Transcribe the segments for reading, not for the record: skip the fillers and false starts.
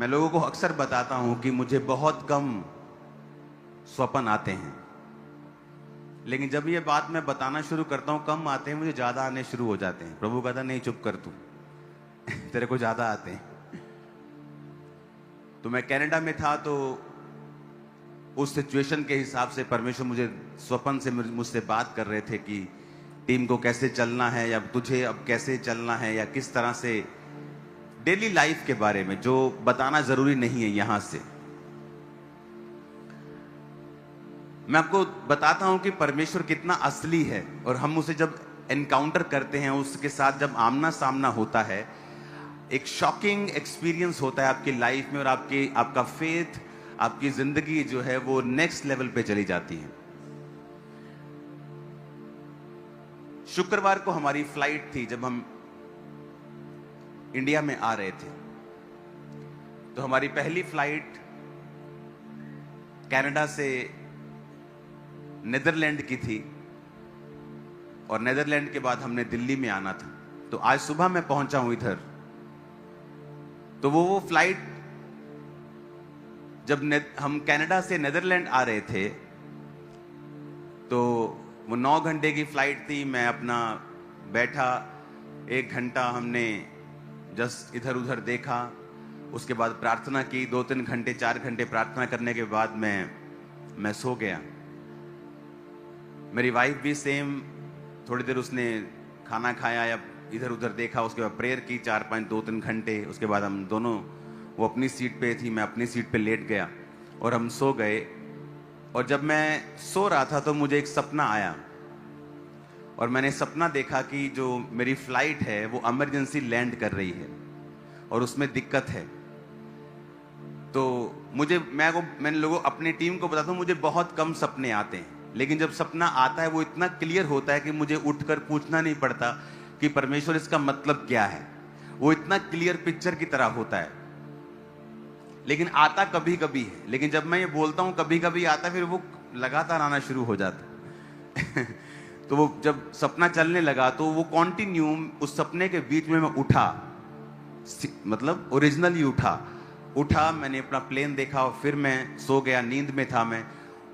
मैं लोगों को अक्सर बताता हूं कि मुझे बहुत कम स्वप्न आते हैं, लेकिन जब ये बात मैं बताना शुरू करता हूं कम आते हैं, मुझे ज्यादा आने शुरू हो जाते हैं। प्रभु कहता नहीं चुप कर तू तेरे को ज्यादा आते हैं। तो मैं कनाडा में था, तो उस सिचुएशन के हिसाब से परमेश्वर मुझे स्वप्न से मुझसे बात कर रहे थे कि टीम को कैसे चलना है, या तुझे अब कैसे चलना है, या किस तरह से डेली लाइफ के बारे में, जो बताना जरूरी नहीं है यहां से। मैं आपको बताता हूं कि परमेश्वर कितना असली है, और हम उसे जब एनकाउंटर करते हैं, उसके साथ जब आमना सामना होता है, एक शॉकिंग एक्सपीरियंस होता है आपकी लाइफ में, और आपका फेथ, आपकी जिंदगी जो है वो नेक्स्ट लेवल पे चली जाती है। शुक्रवार को हमारी फ्लाइट थी, जब हम इंडिया में आ रहे थे, तो हमारी पहली फ्लाइट कनाडा से नीदरलैंड की थी, और नीदरलैंड के बाद हमने दिल्ली में आना था। तो आज सुबह मैं पहुंचा हूं इधर। तो वो फ्लाइट, जब हम कनाडा से नीदरलैंड आ रहे थे, तो वो 9 घंटे की फ्लाइट थी। मैं अपना बैठा, 1 घंटा हमने जस्ट इधर उधर देखा, उसके बाद प्रार्थना की, 2-3 घंटे 4 घंटे प्रार्थना करने के बाद मैं सो गया। मेरी वाइफ भी सेम, थोड़ी देर उसने खाना खाया या इधर उधर देखा, उसके बाद प्रेयर की 4-5 2-3 घंटे। उसके बाद हम दोनों, वो अपनी सीट पे थी, मैं अपनी सीट पे लेट गया, और हम सो गए। और जब मैं सो रहा था तो मुझे एक सपना आया, और मैंने सपना देखा कि जो मेरी फ्लाइट है वो इमरजेंसी लैंड कर रही है, और उसमें दिक्कत है। तो मैंने लोगों, अपनी टीम को बताता हूँ, मुझे बहुत कम सपने आते हैं, लेकिन जब सपना आता है वो इतना क्लियर होता है कि मुझे उठकर पूछना नहीं पड़ता कि परमेश्वर इसका मतलब क्या है। वो इतना क्लियर पिक्चर की तरह होता है, लेकिन आता कभी कभी है। लेकिन जब मैं ये बोलता हूं कभी कभी आता, फिर वो लगातार आना शुरू हो जाता तो वो जब सपना चलने लगा तो वो कॉन्टिन्यू, उस सपने के बीच में मैं उठा, मतलब ओरिजिनली उठा, मैंने अपना प्लेन देखा, और फिर मैं सो गया, नींद में था मैं।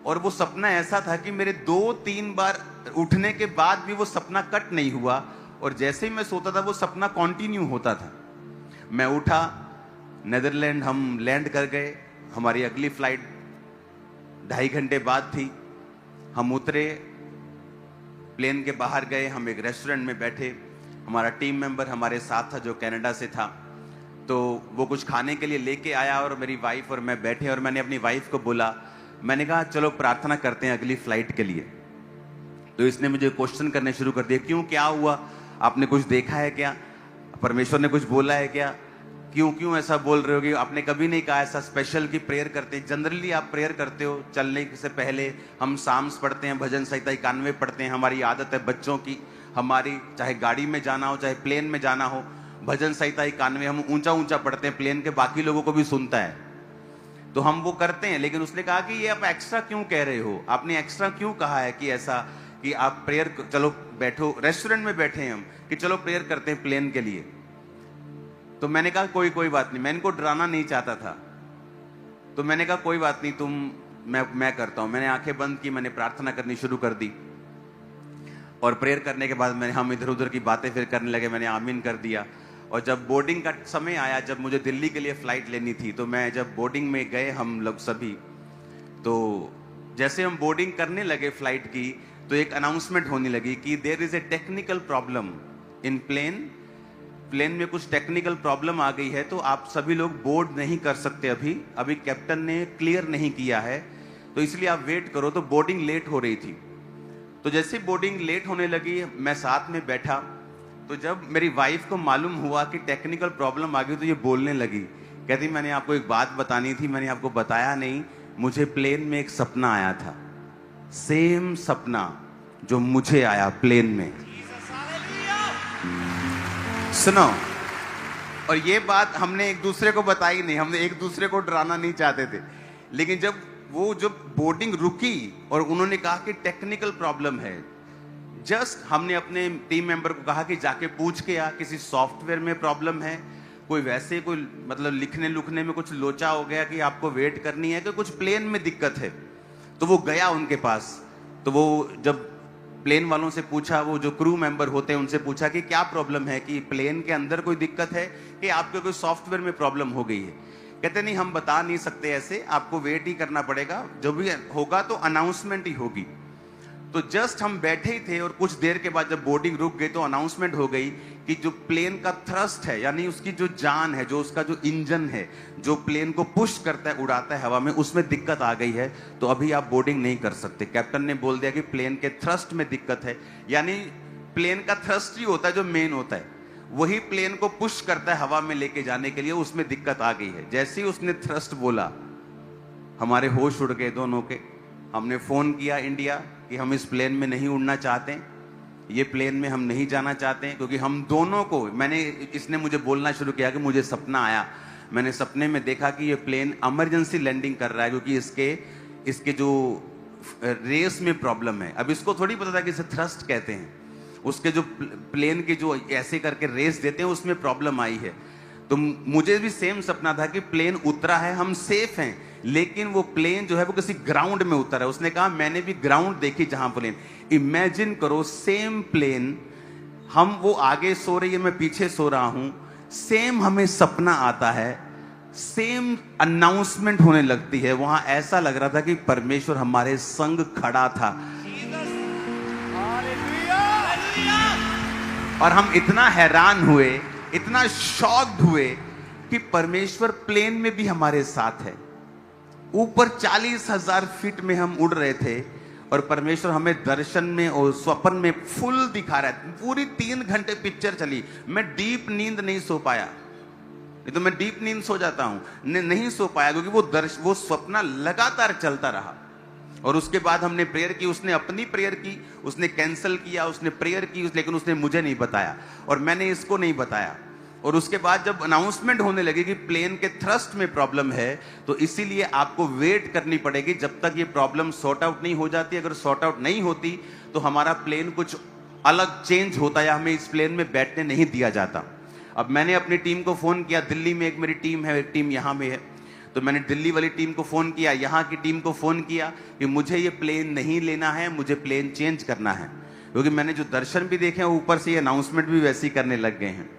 और वो सपना ऐसा था कि मेरे 2-3 बार उठने के बाद भी वो सपना कट नहीं हुआ, और जैसे ही मैं सोता था वो सपना कंटिन्यू होता था। मैं उठा, नीदरलैंड हम लैंड कर गए। हमारी अगली फ्लाइट 2.5 घंटे बाद थी। हम उतरे, प्लेन के बाहर गए, हम एक रेस्टोरेंट में बैठे। हमारा टीम मेंबर हमारे साथ था जो कनाडा से था, तो वो कुछ खाने के लिए लेके आया, और मेरी वाइफ और मैं बैठे, और मैंने अपनी वाइफ को बोला, मैंने कहा चलो प्रार्थना करते हैं अगली फ्लाइट के लिए। तो इसने मुझे क्वेश्चन करने शुरू कर दिए, क्यों, क्या हुआ, आपने कुछ देखा है क्या, परमेश्वर ने कुछ बोला है क्या, क्यों ऐसा बोल रहे हो, कि आपने कभी नहीं कहा ऐसा स्पेशल की प्रेयर करते हैं। जनरली आप प्रेयर करते हो चलने से पहले, हम साम्स पढ़ते हैं, भजन संहिता 91 पढ़ते हैं। हमारी आदत है बच्चों की, हमारी, चाहे गाड़ी में जाना हो चाहे प्लेन में जाना हो, भजन संहिता 91 हम ऊंचा ऊंचा पढ़ते हैं, प्लेन के बाकी लोगों को भी सुनता है, तो हम वो करते हैं। लेकिन उसने कहा कि ये आप एक्स्ट्रा क्यों कह रहे हो, आपने एक्स्ट्रा क्यों कहा है कि ऐसा, कि आप प्रेयर, चलो बैठो, रेस्टोरेंट में बैठे हैं हम, कि चलो प्रेयर करते हैं प्लेन के लिए। तो मैंने कहा कोई बात नहीं, मैं इनको डराना नहीं चाहता था। तो मैंने कहा कोई बात नहीं, मैं करता हूं। मैंने आंखें बंद की, मैंने प्रार्थना करनी शुरू कर दी, और प्रेयर करने के बाद हम इधर उधर की बातें फिर करने लगे। मैंने आमीन कर दिया। और जब बोर्डिंग का समय आया, जब मुझे दिल्ली के लिए फ्लाइट लेनी थी, तो मैं जब बोर्डिंग में गए हम लोग सभी, तो जैसे हम बोर्डिंग करने लगे फ्लाइट की, तो एक अनाउंसमेंट होने लगी कि there is a technical problem in plane में कुछ टेक्निकल प्रॉब्लम आ गई है, तो आप सभी लोग बोर्ड नहीं कर सकते अभी कैप्टन ने क्लियर नहीं किया है, तो इसलिए आप वेट करो। तो बोर्डिंग लेट हो रही थी। तो जैसे बोर्डिंग लेट होने लगी, मैं साथ में बैठा, तो जब मेरी वाइफ को मालूम हुआ कि टेक्निकल प्रॉब्लम आ गई, तो ये बोलने लगी, कहती मैंने आपको एक बात बतानी थी, मैंने आपको बताया नहीं, मुझे प्लेन में एक सपना आया था, सेम सपना जो मुझे आया प्लेन में। सुनो, और ये बात हमने एक दूसरे को बताई नहीं, हमने एक दूसरे को डराना नहीं चाहते थे। लेकिन जब बोर्डिंग रुकी और उन्होंने कहा कि टेक्निकल प्रॉब्लम है, जस्ट हमने अपने टीम मेंबर को कहा कि जाके पूछ के आ, किसी सॉफ्टवेयर में प्रॉब्लम है, कोई वैसे कोई मतलब लिखने लुखने में कुछ लोचा हो गया कि आपको वेट करनी है, कि कुछ प्लेन में दिक्कत है। तो वो गया उनके पास। तो वो जब प्लेन वालों से पूछा, वो जो क्रू मेंबर होते हैं उनसे पूछा कि क्या प्रॉब्लम है, कि प्लेन के अंदर कोई दिक्कत है कि आपके कोई सॉफ्टवेयर में प्रॉब्लम हो गई है। कहते नहीं, हम बता नहीं सकते ऐसे, आपको वेट ही करना पड़ेगा, जो भी होगा तो अनाउंसमेंट ही होगी। तो जस्ट हम बैठे ही थे और कुछ देर के बाद जब बोर्डिंग रुक गई तो अनाउंसमेंट हो गई कि जो प्लेन का थ्रस्ट है, यानी उसकी जो जान है, जो उसका जो इंजन है, जो प्लेन को पुश करता है, उड़ाता है हवा में, उसमें दिक्कत आ गई है, तो अभी आप बोर्डिंग नहीं कर सकते। कैप्टन ने बोल दिया कि प्लेन के थ्रस्ट में दिक्कत है, यानी प्लेन का थ्रस्ट ही होता है जो मेन होता है, वही प्लेन को पुश करता है हवा में लेके जाने के लिए, उसमें दिक्कत आ गई है। जैसे ही उसने थ्रस्ट बोला, हमारे होश उड़ गए दोनों के। हमने फोन किया इंडिया कि हम इस प्लेन में नहीं उड़ना चाहते, ये प्लेन में हम नहीं जाना चाहते, क्योंकि हम दोनों को, इसने मुझे बोलना शुरू किया कि मुझे सपना आया, मैंने सपने में देखा कि ये प्लेन इमरजेंसी लैंडिंग कर रहा है, क्योंकि इसके जो रेस में प्रॉब्लम है। अब इसको थोड़ी पता था कि इसे थ्रस्ट कहते हैं, उसके जो प्लेन के जो ऐसे करके रेस देते हैं उसमें प्रॉब्लम आई है। तो मुझे भी सेम सपना था कि प्लेन उतरा है, हम सेफ हैं, लेकिन वो प्लेन जो है वो किसी ग्राउंड में उतरा है। उसने कहा मैंने भी ग्राउंड देखी जहां प्लेन, इमेजिन करो सेम प्लेन, हम वो आगे सो रही है, मैं पीछे सो रहा हूं, सेम हमें सपना आता है, सेम अनाउंसमेंट होने लगती है। वहां ऐसा लग रहा था कि परमेश्वर हमारे संग खड़ा था। और हम इतना हैरान हुए, इतना शॉक्ड हुए कि परमेश्वर प्लेन में भी हमारे साथ है। ऊपर 40,000 फीट में हम उड़ रहे थे और परमेश्वर हमें दर्शन में और स्वप्न में फुल दिखा रहा है। पूरी 3 घंटे पिक्चर चली। मैं डीप नींद नहीं सो पाया, नहीं तो मैं डीप नींद सो जाता हूं, नहीं सो पाया, क्योंकि वो स्वप्न लगातार चलता रहा। और उसके बाद हमने प्रेयर की, उसने अपनी प्रेयर की, उसने कैंसिल किया, उसने प्रेयर की, लेकिन उसने मुझे नहीं बताया और मैंने इसको नहीं बताया। और उसके बाद जब अनाउंसमेंट होने लगी कि प्लेन के थ्रस्ट में प्रॉब्लम है, तो इसीलिए आपको वेट करनी पड़ेगी जब तक ये प्रॉब्लम सॉर्ट आउट नहीं हो जाती। अगर सॉर्ट आउट नहीं होती तो हमारा प्लेन कुछ अलग चेंज होता है, हमें इस प्लेन में बैठने नहीं दिया जाता। अब मैंने अपनी टीम को फोन किया, दिल्ली में एक मेरी टीम है, एक टीम यहाँ में है, तो मैंने दिल्ली वाली टीम को फोन किया, यहाँ की टीम को फोन किया कि मुझे ये प्लेन नहीं लेना है, मुझे प्लेन चेंज करना है। क्योंकि मैंने जो दर्शन भी देखे हैं, ऊपर से ये अनाउंसमेंट भी वैसे ही करने लग गए हैं।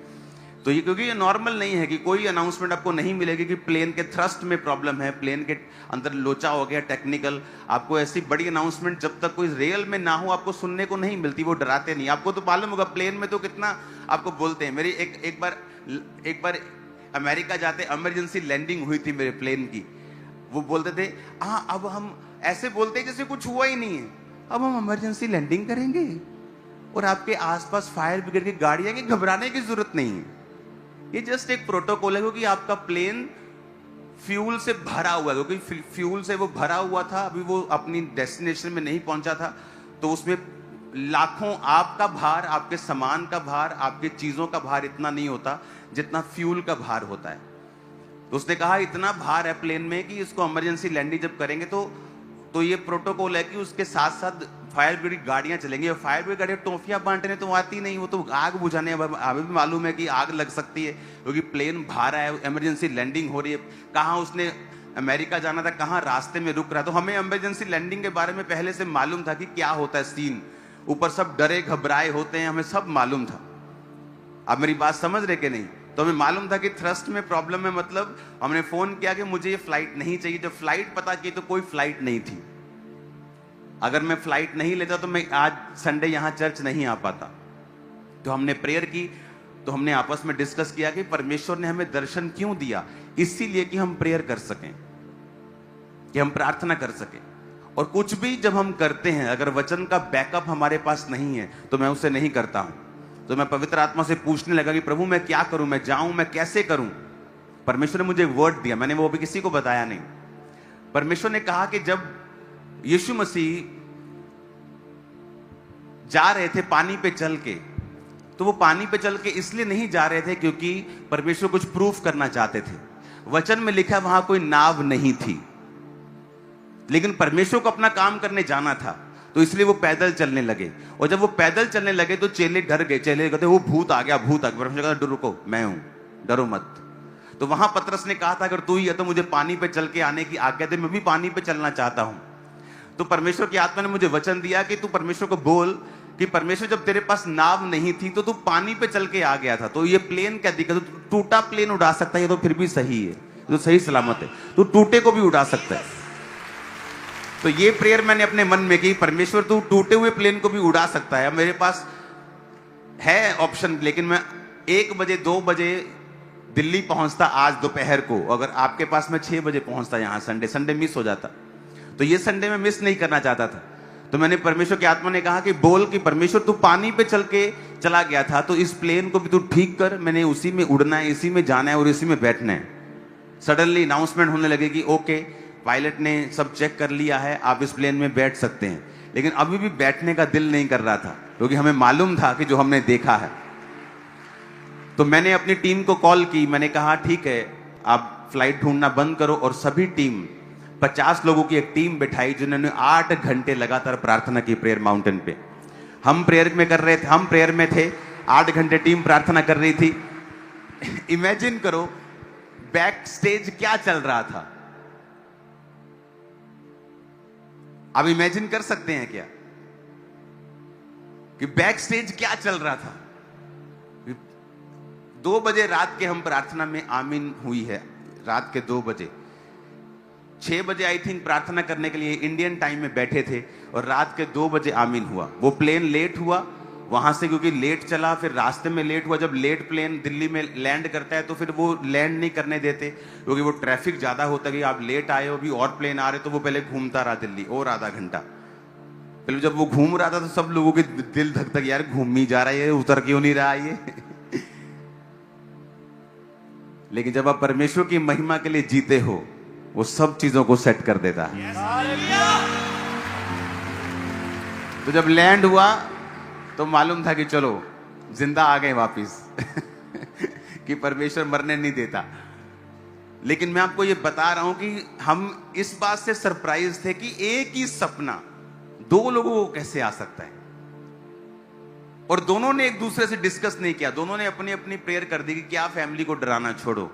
तो ये, क्योंकि ये नॉर्मल नहीं है कि कोई अनाउंसमेंट आपको नहीं मिलेगी कि प्लेन के थ्रस्ट में प्रॉब्लम है, प्लेन के अंदर लोचा हो गया टेक्निकल। आपको ऐसी बड़ी अनाउंसमेंट जब तक कोई रियल में ना हो आपको सुनने को नहीं मिलती। वो डराते नहीं, आपको तो मालूम होगा प्लेन में तो कितना आपको बोलते हैं। मेरी एक बार अमेरिका जाते इमरजेंसी लैंडिंग हुई थी मेरे प्लेन की। वो बोलते थे हाँ अब हम ऐसे बोलते जैसे कुछ हुआ ही नहीं है, अब हम इमरजेंसी लैंडिंग करेंगे और आपके आसपास फायर ब्रिगेड की गाड़ियां, कि घबराने की जरूरत नहीं है, ये जस्ट एक प्रोटोकॉल है, क्योंकि आपका प्लेन फ्यूल से भरा हुआ है। क्योंकि फ्यूल से वो भरा हुआ था, अभी वो अपनी डेस्टिनेशन में नहीं पहुंचा था, तो उसमें लाखों, आपका भार, आपके सामान का भार, आपके चीजों का भार इतना नहीं होता जितना फ्यूल का भार होता है। तो उसने कहा इतना भार है प्लेन में कि इसको इमरजेंसी लैंडिंग जब करेंगे तो ये प्रोटोकॉल है कि उसके साथ साथ फायर ब्रिगेड गाड़ियां चलेंगी। और फायर ब्रिगेड गाड़ियां टॉफियां बांटने तो आती नहीं, वो तो आग बुझाने। हमें भी मालूम है कि आग लग सकती है, क्योंकि प्लेन भारा है, इमरजेंसी लैंडिंग हो रही है। कहाँ उसने अमेरिका जाना था, कहाँ रास्ते में रुक रहा, तो हमें इमरजेंसी लैंडिंग के बारे में पहले से मालूम था कि क्या होता है सीन। ऊपर सब डरे घबराए होते हैं, हमें सब मालूम था। आप मेरी बात समझ रहे कि नहीं? तो हमें मालूम था कि थ्रस्ट में प्रॉब्लम है। मतलब हमने फोन किया कि मुझे ये फ्लाइट नहीं चाहिए। जब फ्लाइट पता की तो कोई फ्लाइट नहीं थी। अगर मैं फ्लाइट नहीं लेता तो मैं आज संडे यहां चर्च नहीं आ पाता। तो हमने प्रेयर की, तो हमने आपस में डिस्कस किया कि परमेश्वर ने हमें दर्शन क्यों दिया, इसीलिए कि हम प्रेयर कर सकें, कि हम प्रार्थना कर सकें। और कुछ भी जब हम करते हैं, अगर वचन का बैकअप हमारे पास नहीं है तो मैं उसे नहीं करता हूं। तो मैं पवित्र आत्मा से पूछने लगा कि प्रभु मैं क्या करूं, मैं जाऊं, मैं कैसे करूं। परमेश्वर ने मुझे वर्ड दिया, मैंने वो भी किसी को बताया नहीं। परमेश्वर ने कहा कि जब यीशु मसीह जा रहे थे पानी पे चल के, तो वो पानी पे चल के इसलिए नहीं जा रहे थे क्योंकि परमेश्वर कुछ प्रूफ करना चाहते थे। वचन में लिखा वहां कोई नाव नहीं थी, लेकिन परमेश्वर को अपना काम करने जाना था, तो इसलिए वो पैदल चलने लगे। और जब वो पैदल चलने लगे तो चेले डर गए। चेले कहते वो भूत आ गया, भूत आ गया। परमेश्वर कहता रुको, मैं हूं। डरो मत। तो वहां पतरस ने कहा था अगर तू ही है तो मुझे पानी पे चल के आने की आज्ञा दे, मैं भी पानी पे चलना चाहता हूं। तो परमेश्वर की आत्मा ने मुझे वचन दिया कि तू परमेश्वर को बोल कि परमेश्वर जब तेरे पास नाव नहीं थी तो तू पानी पे चल के आ गया था, तो ये प्लेन क्या दिक्कत, तो टूटा प्लेन उड़ा सकता है, तो फिर भी सही है, तो सही सलामत है, तो टूटे को भी उड़ा सकता है। तो ये प्रेयर मैंने अपने मन में की, परमेश्वर तू टूटे हुए प्लेन को भी उड़ा सकता है। मेरे पास है ऑप्शन, लेकिन मैं 1 बजे 2 बजे दिल्ली पहुंचता आज दोपहर को, अगर आपके पास में 6 बजे पहुंचता यहां, संडे मिस हो जाता, तो ये संडे में मिस नहीं करना चाहता था। तो मैंने परमेश्वर की आत्मा ने कहा कि बोल कि परमेश्वर तू पानी पे चल के चला गया था, तो इस प्लेन को भी तू ठीक कर, मैंने उसी में उड़ना है, इसी में जाना है और इसी में बैठना है। सडनली अनाउंसमेंट होने लगे कि ओके, पायलट ने सब चेक कर लिया है, आप इस प्लेन में बैठ सकते हैं। लेकिन अभी भी बैठने का दिल नहीं कर रहा था, क्योंकि हमें मालूम था कि जो हमने देखा है। तो मैंने अपनी टीम को कॉल की, मैंने कहा ठीक है आप फ्लाइट ढूंढना बंद करो, और सभी टीम 50 लोगों की एक टीम बिठाई जिन्होंने 8 घंटे लगातार प्रार्थना की प्रेयर माउंटेन पे। हम प्रेयर में कर रहे थे, हम प्रेयर में थे, 8 घंटे टीम प्रार्थना कर रही थी। इमेजिन करो बैक स्टेज क्या चल रहा था। आप इमेजिन कर सकते हैं क्या कि बैक स्टेज क्या चल रहा था। 2 बजे रात के हम प्रार्थना में आमीन हुई है, रात के 2 बजे। 6 बजे आई थिंक प्रार्थना करने के लिए इंडियन टाइम में बैठे थे, और रात के 2 बजे आमीन हुआ। वो प्लेन लेट हुआ वहां से, क्योंकि लेट चला, फिर रास्ते में लेट हुआ। जब लेट प्लेन दिल्ली में लैंड करता है तो फिर वो लैंड नहीं करने देते, क्योंकि वो ट्रैफिक ज्यादा होता है कि आप लेट आए हो, अभी और प्लेन आ रहे, तो वो पहले घूमता रहा दिल्ली और आधा घंटा। पहले जब वो घूम रहा था तो सब लोगों के दिल धक धक, यार घूम ही जा रहा है, उतर क्यों नहीं रहा ये। लेकिन जब आप परमेश्वर की महिमा के लिए जीते हो, वो सब चीजों को सेट कर देता है। तो जब लैंड हुआ तो मालूम था कि चलो जिंदा आ गए वापिस। कि परमेश्वर मरने नहीं देता। लेकिन मैं आपको ये बता रहा हूं कि हम इस बात से सरप्राइज थे कि एक ही सपना 2 लोगों को कैसे आ सकता है, और दोनों ने एक दूसरे से डिस्कस नहीं किया, दोनों ने अपनी अपनी प्रेयर कर दी कि क्या फैमिली को डराना, छोड़ो।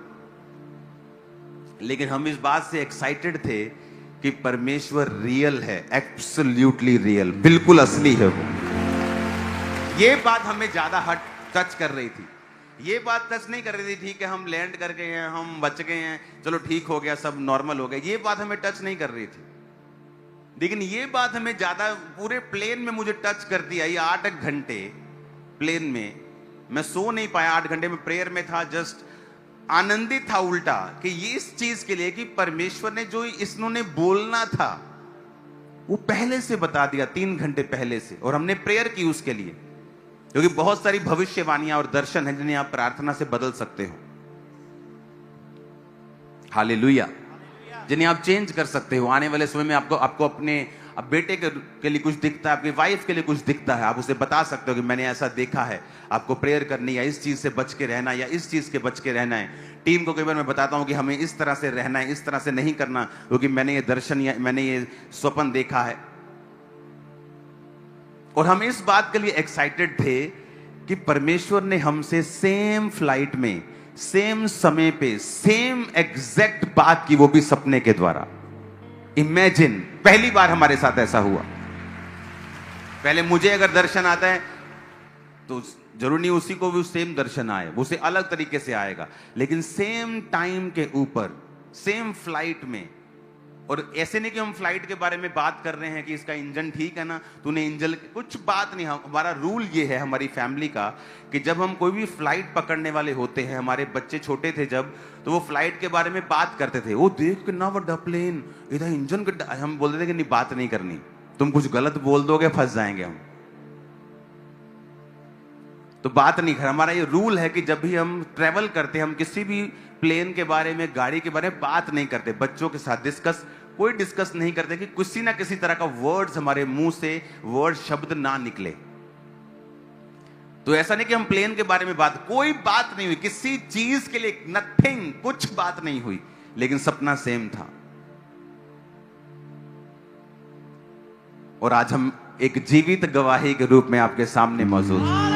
लेकिन हम इस बात से एक्साइटेड थे कि परमेश्वर रियल है, एब्सोल्युटली रियल, बिल्कुल असली है वो। ये बात हमें ज्यादा टच कर रही थी। ये बात टच नहीं कर रही थी ठीक है हम लैंड कर गए हैं, हम बच गए हैं, चलो ठीक हो गया, सब नॉर्मल हो गया, ये बात हमें टच नहीं कर रही थी। लेकिन ये बात हमें ज्यादा, पूरे प्लेन में मुझे टच कर दिया। ये 8 घंटे प्लेन में मैं सो नहीं पाया, 8 घंटे में प्रेयर में था, जस्ट आनंदित था उल्टा, कि ये इस चीज के लिए कि परमेश्वर ने जो इन्होंने बोलना था वो पहले से बता दिया, 3 घंटे पहले से, और हमने प्रेयर की उसके लिए। क्योंकि बहुत सारी भविष्यवाणियां और दर्शन हैं जिन्हें आप प्रार्थना से बदल सकते हो, हालेलुया, जिन्हें आप चेंज कर सकते हो। आने वाले समय में आपको अपने अब बेटे के लिए कुछ दिखता है, आपकी वाइफ के लिए कुछ दिखता है, आप उसे बता सकते हो कि मैंने ऐसा देखा है, आपको प्रेयर करनी है, इस चीज से बच के रहना या इस चीज के बच के रहना है। टीम को कई बार मैं बताता हूं कि हमें इस तरह से रहना है, इस तरह से नहीं करना, क्योंकि मैंने ये दर्शन या मैंने ये स्वप्न देखा है। और हम इस बात के लिए एक्साइटेड थे कि परमेश्वर ने हमसे सेम फ्लाइट में, सेम समय पे, सेम एग्जैक्ट बात की, वो भी सपने के द्वारा। इमेजिन, पहली बार हमारे साथ ऐसा हुआ। पहले मुझे अगर दर्शन आता है तो जरूर नहीं उसी को भी सेम दर्शन आए, वो उसे अलग तरीके से आएगा, लेकिन सेम टाइम के ऊपर, सेम फ्लाइट में। और ऐसे नहीं कि हम फ्लाइट के बारे में बात कर रहे हैं कि इसका इंजन ठीक है ना, तूने इंजन, कुछ बात नहीं। हमारा रूल ये है हमारी फैमिली का कि जब हम कोई भी फ्लाइट पकड़ने वाले होते हैं, हमारे बच्चे छोटे थे जब, तो वो फ्लाइट के बारे में बात करते थे, वो देख कितना बड़ा प्लेन, इधर इंजन, हम बोलते थे कि नहीं बात नहीं करनी, तुम कुछ गलत बोल दोगे फंस जाएंगे हम, तो बात नहीं कर। हमारा ये रूल है कि जब भी हम ट्रेवल करते हैं, हम किसी भी प्लेन के बारे में, गाड़ी के बारे में बात नहीं करते, बच्चों के साथ कोई डिस्कस नहीं करते कि किसी ना किसी तरह का वर्ड्स हमारे मुंह से, वर्ड शब्द ना निकले। तो ऐसा नहीं कि हम प्लेन के बारे में कोई बात नहीं हुई, किसी चीज के लिए नथिंग, कुछ बात नहीं हुई, लेकिन सपना सेम था। और आज हम एक जीवित गवाही के रूप में आपके सामने मौजूद हैं।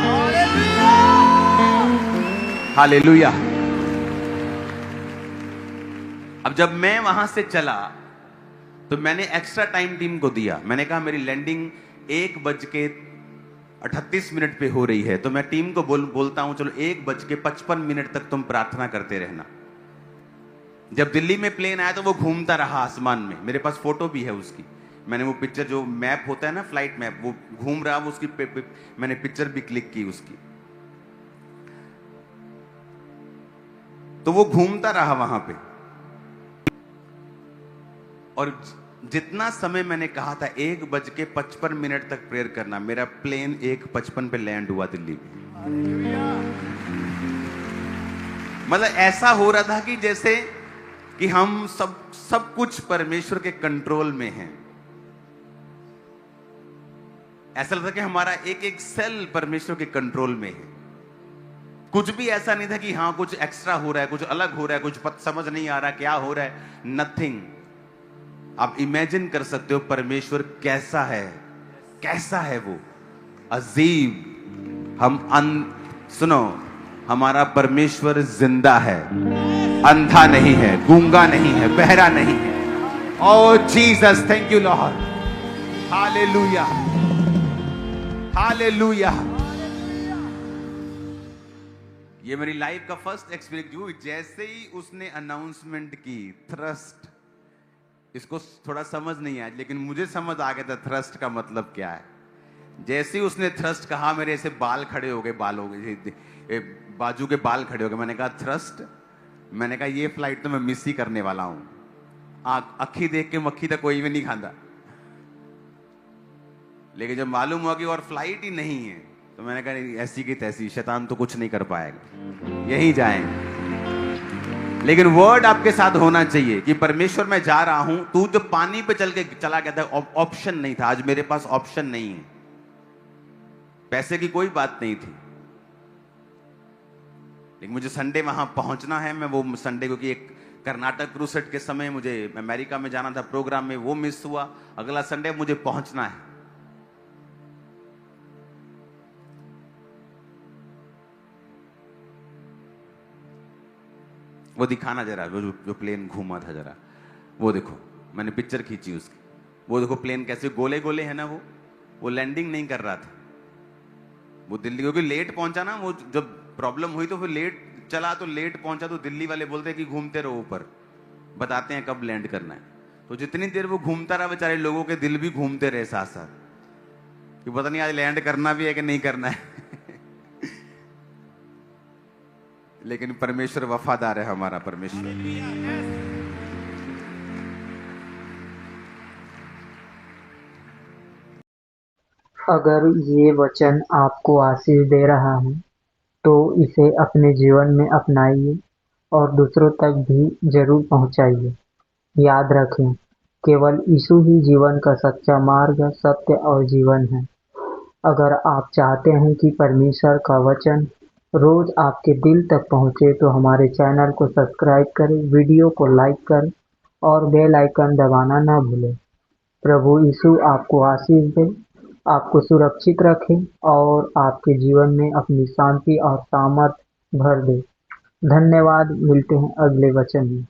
हालेलुया। अब जब मैं वहां से चला तो मैंने एक्स्ट्रा टाइम टीम को दिया। मैंने कहा मेरी लैंडिंग 1:38 पे हो रही है, तो मैं टीम को बोलता हूं चलो 1:55 तक तुम प्रार्थना करते रहना। जब दिल्ली में प्लेन आया तो वो घूमता रहा आसमान में, मेरे पास फोटो भी है उसकी। मैंने वो पिक्चर, जो मैप होता है ना फ्लाइट मैप, वो घूम रहा, वो उसकी मैंने पिक्चर भी क्लिक की उसकी। तो वो घूमता रहा वहां पे, और जितना समय मैंने कहा था 1:55 तक प्रेयर करना, मेरा प्लेन 1:55 पे लैंड हुआ दिल्ली में। मतलब ऐसा हो रहा था कि जैसे कि हम सब कुछ परमेश्वर के कंट्रोल में हैं। ऐसा लगता कि हमारा एक एक सेल परमेश्वर के कंट्रोल में है। कुछ भी ऐसा नहीं था कि हाँ कुछ एक्स्ट्रा हो रहा है, कुछ अलग हो रहा है, कुछ समझ नहीं आ रहा क्या हो रहा है, नथिंग। आप इमेजिन कर सकते हो परमेश्वर कैसा है, कैसा है वो अजीब। सुनो, हमारा परमेश्वर जिंदा है, अंधा नहीं है, गूंगा नहीं है, बहरा नहीं है। Oh Jesus, thank you Lord, hallelujah, hallelujah. ये मेरी लाइफ का फर्स्ट एक्सपीरियंस। जैसे ही उसने अनाउंसमेंट की थ्रस्ट, इसको थोड़ा समझ नहीं आया, लेकिन मुझे समझ आ गया था थ्रस्ट का मतलब क्या है। जैसे ही उसने थ्रस्ट कहा, मेरे ऐसे बाल खड़े हो गए, बाजू के बाल खड़े हो गए। मैंने कहा थ्रस्ट, मैंने कहा ये फ्लाइट तो मैं मिस ही करने वाला हूं। अखी देख के मक्खी तक कोई भी नहीं खांदा। लेकिन जब मालूम हुआ कि और फ्लाइट ही नहीं है, तो मैंने कहा ऐसी की तैसी, शैतान तो कुछ नहीं कर पाएगा, यही जाएंगे। लेकिन वर्ड आपके साथ होना चाहिए कि परमेश्वर मैं जा रहा हूं। तू जो पानी पे चला गया था, ऑप्शन नहीं था। आज मेरे पास ऑप्शन नहीं है, पैसे की कोई बात नहीं थी, लेकिन मुझे संडे वहां पहुंचना है। मैं वो संडे, क्योंकि एक कर्नाटक क्रूसेड के समय मुझे अमेरिका में जाना था प्रोग्राम में, वो मिस हुआ। अगला संडे मुझे पहुंचना है। वो दिखाना जरा, जो प्लेन घूमा था जरा, वो देखो, मैंने पिक्चर खींची उसकी। वो देखो प्लेन कैसे गोले गोले है ना, वो लैंडिंग नहीं कर रहा था। वो दिल्ली, क्योंकि लेट पहुंचा ना, वो जब प्रॉब्लम हुई तो फिर लेट चला, तो लेट पहुंचा, तो दिल्ली वाले बोलते हैं कि घूमते रहो ऊपर, बताते हैं कब लैंड करना है। तो जितनी देर वो घूमता रहा, बेचारे लोगों के दिल भी घूमते रहे साथ साथ, कि पता नहीं आज लैंड करना भी है कि नहीं करना है। लेकिन परमेश्वर वफादार है, हमारा परमेश्वर। अगर ये वचन आपको आशीष दे रहा है तो इसे अपने जीवन में अपनाइए और दूसरों तक भी जरूर पहुंचाइए। याद रखें, केवल यीशु ही जीवन का सच्चा मार्ग, सत्य और जीवन है। अगर आप चाहते हैं कि परमेश्वर का वचन रोज आपके दिल तक पहुंचे तो हमारे चैनल को सब्सक्राइब करें, वीडियो को लाइक करें और बेल आइकन दबाना ना भूलें। प्रभु यीशु आपको आशीष दे, आपको सुरक्षित रखे और आपके जीवन में अपनी शांति और सामर्थ भर दे। धन्यवाद। मिलते हैं अगले वचन में।